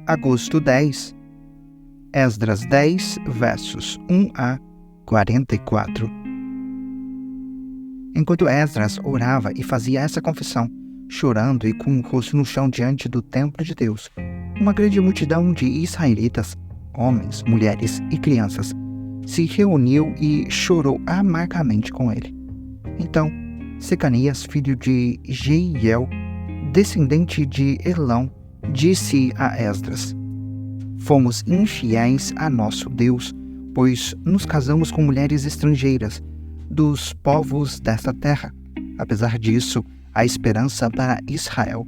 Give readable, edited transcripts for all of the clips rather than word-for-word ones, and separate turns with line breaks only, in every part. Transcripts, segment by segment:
Agosto 10, Esdras 10, versos 1 a 44. Enquanto Esdras orava e fazia essa confissão, chorando e com o rosto no chão diante do templo de Deus, uma grande multidão de israelitas, homens, mulheres e crianças, se reuniu e chorou amargamente com ele. Então, Secanias, filho de Jeiel, descendente de Elão, disse a Esdras: Fomos infiéis a nosso Deus, pois nos casamos com mulheres estrangeiras, dos povos desta terra. Apesar disso, há esperança para Israel.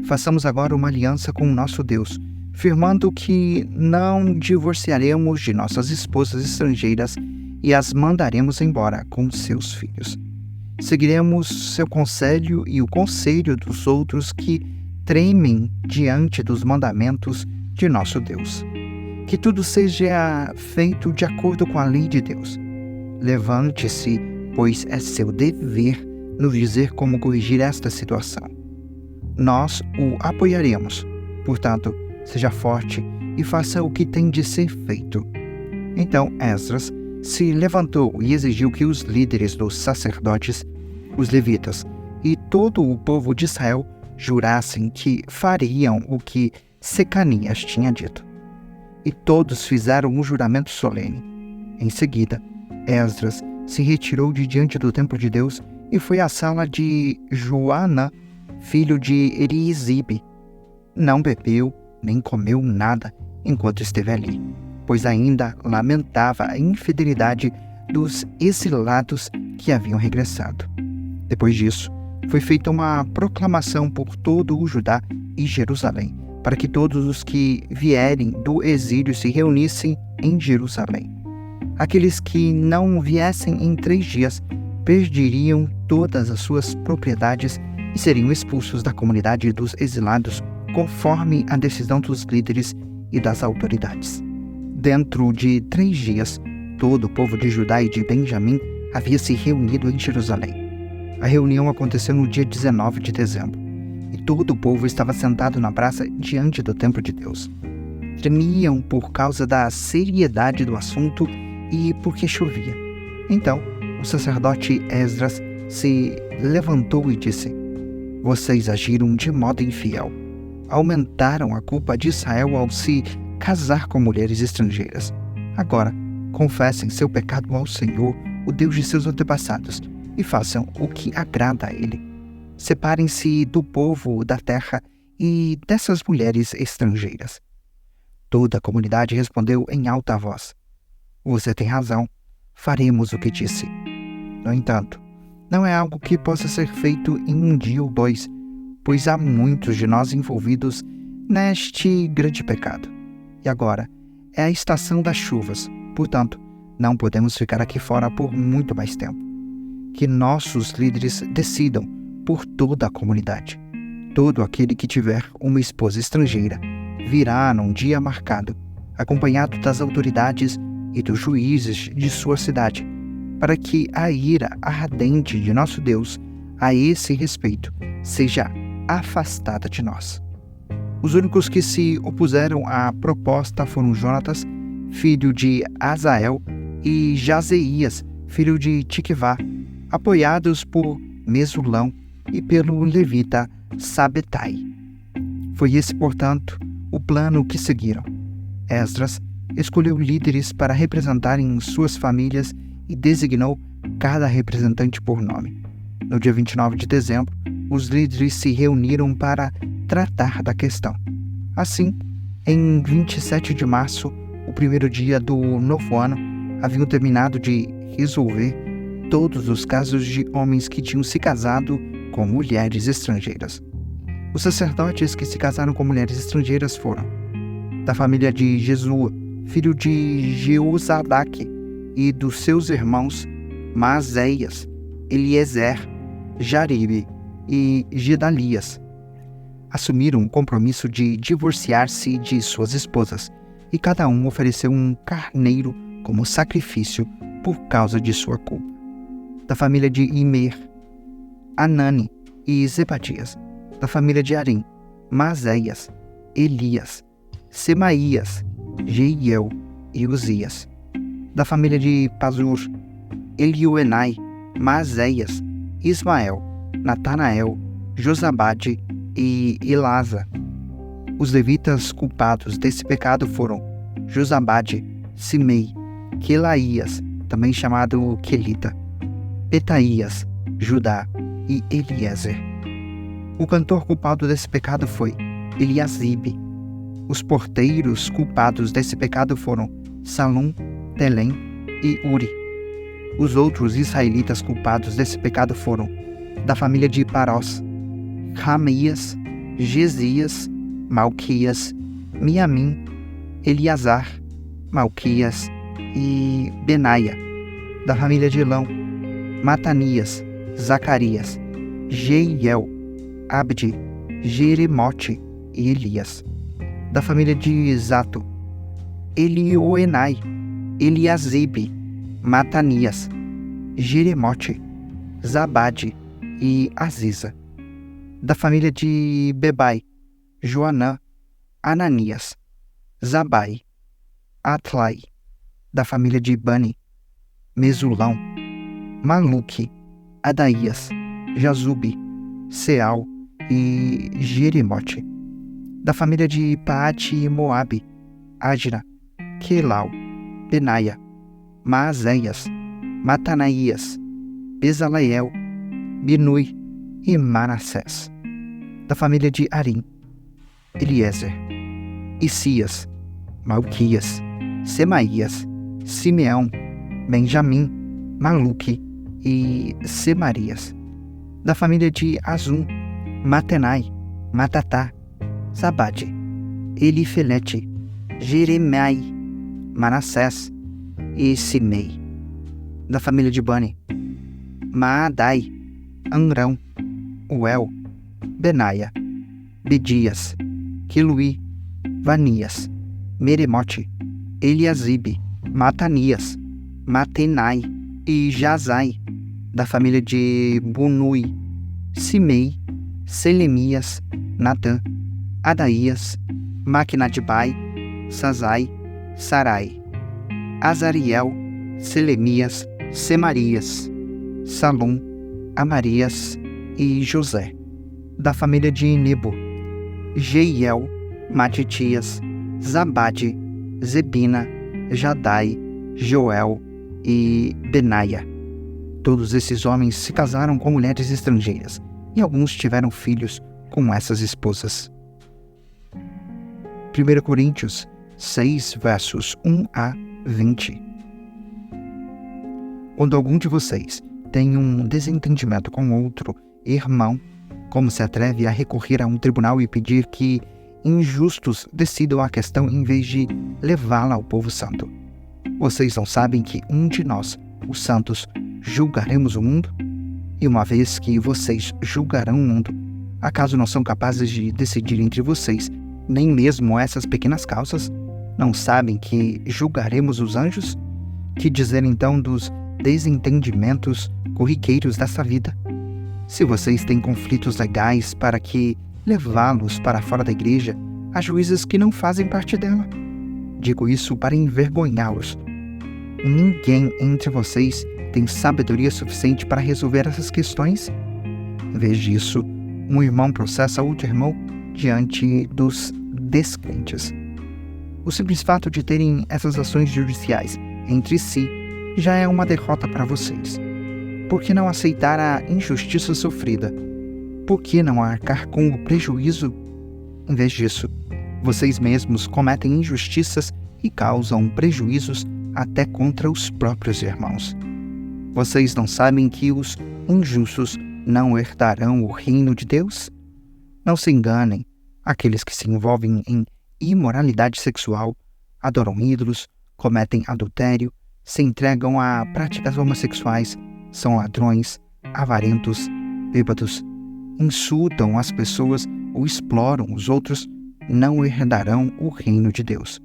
Façamos agora uma aliança com o nosso Deus, firmando que não divorciaremos de nossas esposas estrangeiras e as mandaremos embora com seus filhos. Seguiremos seu conselho e o conselho dos outros que tremem diante dos mandamentos de nosso Deus. Que tudo seja feito de acordo com a lei de Deus. Levante-se, pois é seu dever nos dizer como corrigir esta situação. Nós o apoiaremos. Portanto, seja forte e faça o que tem de ser feito. Então Esdras se levantou e exigiu que os líderes dos sacerdotes, os levitas e todo o povo de Israel jurassem que fariam o que Secanias tinha dito. E todos fizeram um juramento solene. Em seguida, Esdras se retirou de diante do templo de Deus e foi à sala de Joanã, filho de Eliasibe. Não bebeu nem comeu nada enquanto esteve ali, pois ainda lamentava a infidelidade dos exilados que haviam regressado. Depois disso, foi feita uma proclamação por todo o Judá e Jerusalém, para que todos os que vierem do exílio se reunissem em Jerusalém. Aqueles que não viessem em 3 dias perderiam todas as suas propriedades e seriam expulsos da comunidade dos exilados, conforme a decisão dos líderes e das autoridades. Dentro de 3 dias, todo o povo de Judá e de Benjamim havia se reunido em Jerusalém. A reunião aconteceu no dia 19 de dezembro, e todo o povo estava sentado na praça diante do templo de Deus. Tremiam por causa da seriedade do assunto e porque chovia. Então, o sacerdote Esdras se levantou e disse: Vocês agiram de modo infiel. Aumentaram a culpa de Israel ao se casar com mulheres estrangeiras. Agora, confessem seu pecado ao Senhor, o Deus de seus antepassados, e façam o que agrada a Ele. Separem-se do povo da terra e dessas mulheres estrangeiras. Toda a comunidade respondeu em alta voz: Você tem razão, faremos o que disse. No entanto, não é algo que possa ser feito em 1 dia ou 2, pois há muitos de nós envolvidos neste grande pecado. E agora é a estação das chuvas, portanto, não podemos ficar aqui fora por muito mais tempo. Que nossos líderes decidam por toda a comunidade. Todo aquele que tiver uma esposa estrangeira virá num dia marcado, acompanhado das autoridades e dos juízes de sua cidade, para que a ira ardente de nosso Deus a esse respeito seja afastada de nós. Os únicos que se opuseram à proposta foram Jonatas, filho de Azael, e Jazeías, filho de Tiquivá, apoiados por Mesulão e pelo levita Sabetai. Foi esse, portanto, o plano que seguiram. Esdras escolheu líderes para representarem suas famílias e designou cada representante por nome. No dia 29 de dezembro, os líderes se reuniram para tratar da questão. Assim, em 27 de março, o primeiro dia do novo ano, haviam terminado de resolver todos os casos de homens que tinham se casado com mulheres estrangeiras. Os sacerdotes que se casaram com mulheres estrangeiras foram da família de Jesua, filho de Jeozadaque, e dos seus irmãos Maazéias, Eliezer, Jaribe e Gedalias. Assumiram o compromisso de divorciar-se de suas esposas, e cada um ofereceu um carneiro como sacrifício por causa de sua culpa. Da família de Imer, Anani e Zebadias. Da família de Arim, Maazéias, Elias, Semaías, Jeiel e Uzias. Da família de Pazur, Elioenai, Maazéias, Ismael, Natanael, Josabade e Elasa. Os levitas culpados desse pecado foram Josabade, Simei, Quelaías, também chamado Quelita, Petaías, Judá e Eliezer. O cantor culpado desse pecado foi Eliasibe. Os porteiros culpados desse pecado foram Salum, Telém e Uri. Os outros israelitas culpados desse pecado foram da família de Parós, Ramias, Gesias, Malquias, Miamim, Eleazar, Malquias e Benaia. Da família de Elão, Matanias, Zacarias, Jeiel, Abdi, Jeremote e Elias. Da família de Zato, Elioenai, Eliasibe, Matanias, Jeremote, Zabade e Aziza. Da família de Bebai, Joanã, Ananias, Zabai, Atlai. Da família de Bani, Mesulão, Maluque, Adaías, Jazube, Seal e Jeremote. Da família de Paate e Moabe, Adna, Quelau, Benaia, Maazéias, Matanaías, Bezaleel, Binui e Manassés. Da família de Arim, Eliezer, Isias, Malquias, Semaías, Simeão, Benjamim, Maluque e Semarias. Da família de Azum, Matenai, Matatá, Zabade, Elifelete, Jeremai, Manassés e Simei. Da família de Bani, Maadai, Amrão, Uel, Benaia, Bedias, Quiluí, Vanias, Meremote, Eliasibe, Matanias, Matenai e Jazai. Da família de Bunui, Simei, Selemias, Natã, Adaías, Maquinadibai, Sazai, Sarai, Azariel, Selemias, Semarias, Salum, Amarias e José. Da família de Nebo, Jeiel, Matitias, Zabade, Zebina, Jadai, Joel e Benaia. Todos esses homens se casaram com mulheres estrangeiras e alguns tiveram filhos com essas esposas. 1 Coríntios 6, versos 1 a 20. Quando algum de vocês tem um desentendimento com outro irmão, como se atreve a recorrer a um tribunal e pedir que injustos decidam a questão em vez de levá-la ao povo santo? Vocês não sabem que um de nós, os santos, julgaremos o mundo? E uma vez que vocês julgarão o mundo, acaso não são capazes de decidir entre vocês nem mesmo essas pequenas causas? Não sabem que julgaremos os anjos? Que dizer então dos desentendimentos corriqueiros dessa vida? Se vocês têm conflitos legais, para que levá-los para fora da igreja a juízes que não fazem parte dela? Digo isso para envergonhá-los. Ninguém entre vocês tem sabedoria suficiente para resolver essas questões? Em vez disso, um irmão processa outro irmão diante dos descrentes. O simples fato de terem essas ações judiciais entre si já é uma derrota para vocês. Por que não aceitar a injustiça sofrida? Por que não arcar com o prejuízo? Em vez disso, vocês mesmos cometem injustiças e causam prejuízos até contra os próprios irmãos. Vocês não sabem que os injustos não herdarão o reino de Deus? Não se enganem, aqueles que se envolvem em imoralidade sexual, adoram ídolos, cometem adultério, se entregam a práticas homossexuais, são ladrões, avarentos, bêbados, insultam as pessoas ou exploram os outros, não herdarão o reino de Deus.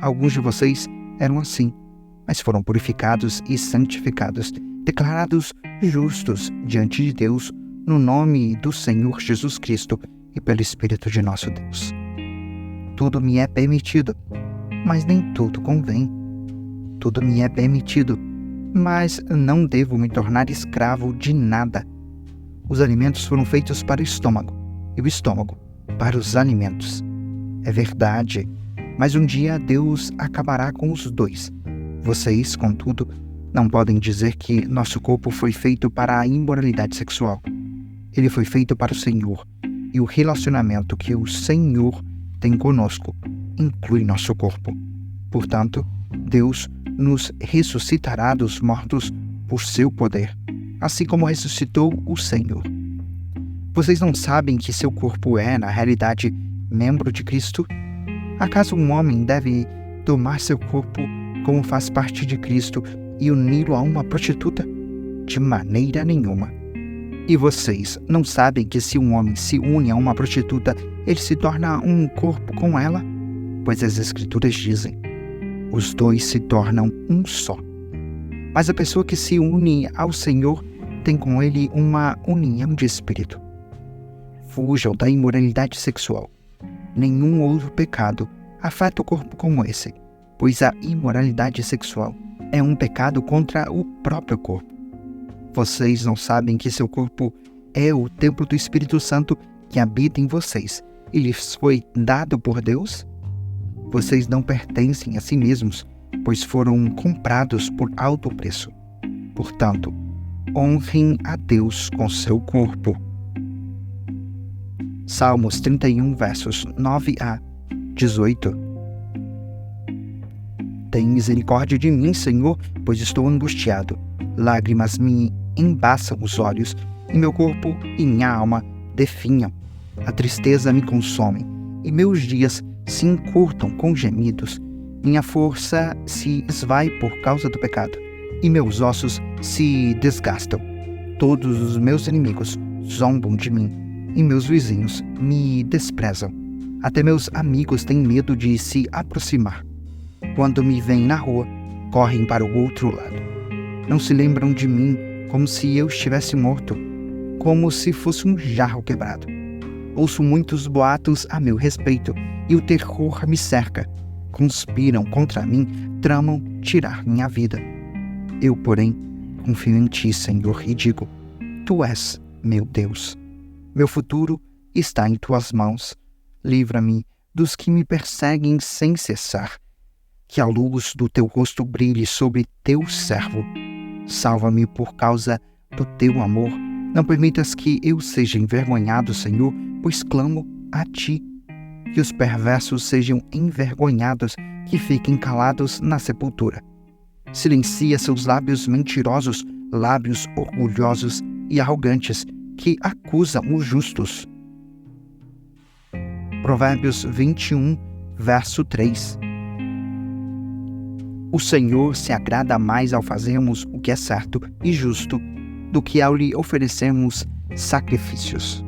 Alguns de vocês eram assim, mas foram purificados e santificados, declarados justos diante de Deus, no nome do Senhor Jesus Cristo e pelo Espírito de nosso Deus. tudo me é permitido, mas nem tudo convém. Tudo me é permitido, mas não devo me tornar escravo de nada. Os alimentos foram feitos para o estômago, e o estômago para os alimentos. É verdade, mas um dia Deus acabará com os dois. Vocês, contudo, não podem dizer que nosso corpo foi feito para a imoralidade sexual. Ele foi feito para o Senhor, e o relacionamento que o Senhor tem conosco inclui nosso corpo. Portanto, Deus nos ressuscitará dos mortos por seu poder, assim como ressuscitou o Senhor. Vocês não sabem que seu corpo é, na realidade, membro de Cristo? Acaso um homem deve tomar seu corpo como faz parte de Cristo e uni-lo a uma prostituta? De maneira nenhuma. E vocês não sabem que se um homem se une a uma prostituta, ele se torna um corpo com ela? Pois as Escrituras dizem: os dois se tornam um só. Mas a pessoa que se une ao Senhor tem com ele uma união de espírito. Fujam da imoralidade sexual. Nenhum outro pecado afeta o corpo como esse, pois a imoralidade sexual é um pecado contra o próprio corpo. Vocês não sabem que seu corpo é o templo do Espírito Santo que habita em vocês e lhes foi dado por Deus? Vocês não pertencem a si mesmos, pois foram comprados por alto preço. Portanto, honrem a Deus com seu corpo. Salmos 31, versos 9 a 18. Tem misericórdia de mim, Senhor, pois estou angustiado. Lágrimas me embaçam os olhos, e meu corpo e minha alma definham. A tristeza me consome, e meus dias se encurtam com gemidos. Minha força se esvai por causa do pecado, e meus ossos se desgastam. Todos os meus inimigos zombam de mim, e meus vizinhos me desprezam. Até meus amigos têm medo de se aproximar. Quando me veem na rua, correm para o outro lado. Não se lembram de mim como se eu estivesse morto, como se fosse um jarro quebrado. Ouço muitos boatos a meu respeito, e o terror me cerca. Conspiram contra mim, tramam tirar minha vida. Eu, porém, confio em ti, Senhor, e digo: tu és meu Deus. Meu futuro está em tuas mãos. Livra-me dos que me perseguem sem cessar. Que a luz do teu rosto brilhe sobre teu servo. Salva-me por causa do teu amor. Não permitas que eu seja envergonhado, Senhor, pois clamo a ti. Que os perversos sejam envergonhados, que fiquem calados na sepultura. Silencia seus lábios mentirosos, lábios orgulhosos e arrogantes, que acusam os justos. Provérbios 21, verso 3. O Senhor se agrada mais ao fazermos o que é certo e justo do que ao lhe oferecermos sacrifícios.